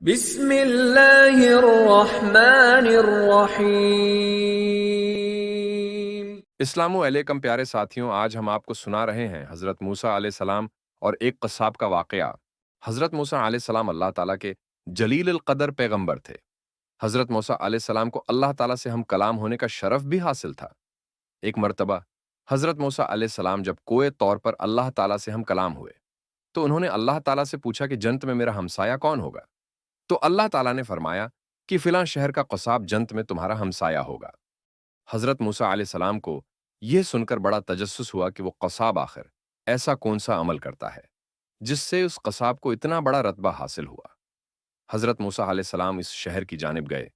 بسم اللہ الرحمن الرحیم۔ اسلام علیکم پیارے ساتھیوں، آج ہم آپ کو سنا رہے ہیں حضرت موسیٰ علیہ السلام اور ایک قصاب کا واقعہ۔ حضرت موسیٰ علیہ السلام اللہ تعالیٰ کے جلیل القدر پیغمبر تھے۔ حضرت موسیٰ علیہ السلام کو اللہ تعالیٰ سے ہم کلام ہونے کا شرف بھی حاصل تھا۔ ایک مرتبہ حضرت موسیٰ علیہ السلام جب کوئے طور پر اللہ تعالیٰ سے ہم کلام ہوئے تو انہوں نے اللہ تعالیٰ سے پوچھا کہ جنت میں میرا ہمسایہ کون ہوگا؟ تو اللہ تعالیٰ نے فرمایا کہ فلاں شہر کا قصاب جنت میں تمہارا ہمسایہ ہوگا۔ حضرت موسیٰ علیہ السلام کو یہ سن کر بڑا تجسس ہوا کہ وہ قصاب آخر ایسا کون سا عمل کرتا ہے جس سے اس قصاب کو اتنا بڑا رتبہ حاصل ہوا۔ حضرت موسیٰ علیہ السلام اس شہر کی جانب گئے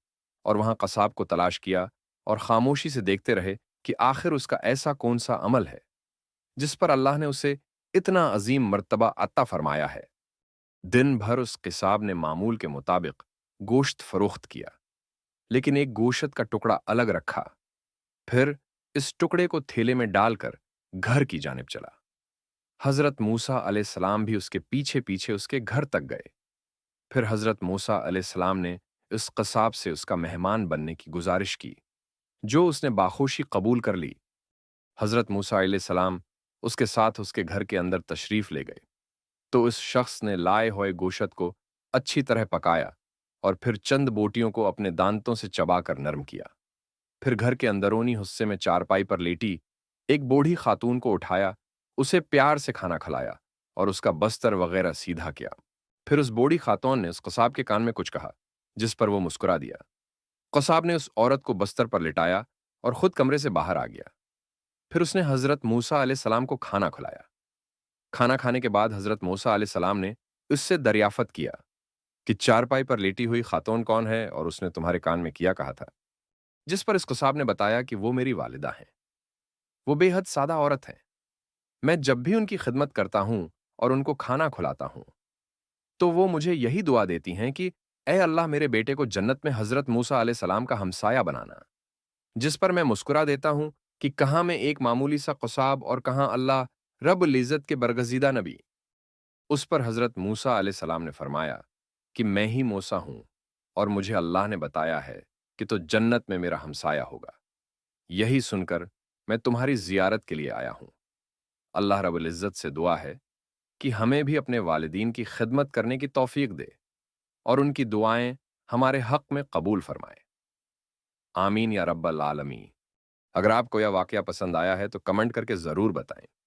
اور وہاں قصاب کو تلاش کیا اور خاموشی سے دیکھتے رہے کہ آخر اس کا ایسا کون سا عمل ہے جس پر اللہ نے اسے اتنا عظیم مرتبہ عطا فرمایا ہے۔ دن بھر اس قصاب نے معمول کے مطابق گوشت فروخت کیا، لیکن ایک گوشت کا ٹکڑا الگ رکھا، پھر اس ٹکڑے کو تھیلے میں ڈال کر گھر کی جانب چلا۔ حضرت موسیٰ علیہ السلام بھی اس کے پیچھے پیچھے اس کے گھر تک گئے۔ پھر حضرت موسیٰ علیہ السلام نے اس قصاب سے اس کا مہمان بننے کی گزارش کی، جو اس نے باخوشی قبول کر لی۔ حضرت موسیٰ علیہ السلام اس کے ساتھ اس کے گھر کے اندر تشریف لے گئے تو اس شخص نے لائے ہوئے گوشت کو اچھی طرح پکایا اور پھر چند بوٹیوں کو اپنے دانتوں سے چبا کر نرم کیا۔ پھر گھر کے اندرونی حصے میں چارپائی پر لیٹی ایک بوڑھی خاتون کو اٹھایا، اسے پیار سے کھانا کھلایا اور اس کا بستر وغیرہ سیدھا کیا۔ پھر اس بوڑھی خاتون نے اس قصاب کے کان میں کچھ کہا، جس پر وہ مسکرا دیا۔ قصاب نے اس عورت کو بستر پر لٹایا اور خود کمرے سے باہر آ گیا۔ پھر اس نے حضرت موسیٰ علیہ السلام کو کھانا کھلایا۔ کھانا کھانے کے بعد حضرت موسیٰ علیہ السلام نے اس سے دریافت کیا کہ چارپائی پر لیٹی ہوئی خاتون کون ہے اور اس نے تمہارے کان میں کیا کہا تھا؟ جس پر اس قصاب نے بتایا کہ وہ میری والدہ ہیں۔ وہ بے حد سادہ عورت ہیں۔ میں جب بھی ان کی خدمت کرتا ہوں اور ان کو کھانا کھلاتا ہوں تو وہ مجھے یہی دعا دیتی ہیں کہ اے اللہ میرے بیٹے کو جنت میں حضرت موسیٰ علیہ السلام کا ہمسایہ بنانا، جس پر میں مسکرا دیتا ہوں کہ کہاں میں ایک معمولی سا قصاب اور کہاں اللہ رب العزت کے برگزیدہ نبی۔ اس پر حضرت موسیٰ علیہ السلام نے فرمایا کہ میں ہی موسیٰ ہوں اور مجھے اللہ نے بتایا ہے کہ تو جنت میں میرا ہمسایہ ہوگا۔ یہی سن کر میں تمہاری زیارت کے لیے آیا ہوں۔ اللہ رب العزت سے دعا ہے کہ ہمیں بھی اپنے والدین کی خدمت کرنے کی توفیق دے اور ان کی دعائیں ہمارے حق میں قبول فرمائے۔ آمین یا رب العالمین۔ اگر آپ کو یہ واقعہ پسند آیا ہے تو کمنٹ کر کے ضرور بتائیں۔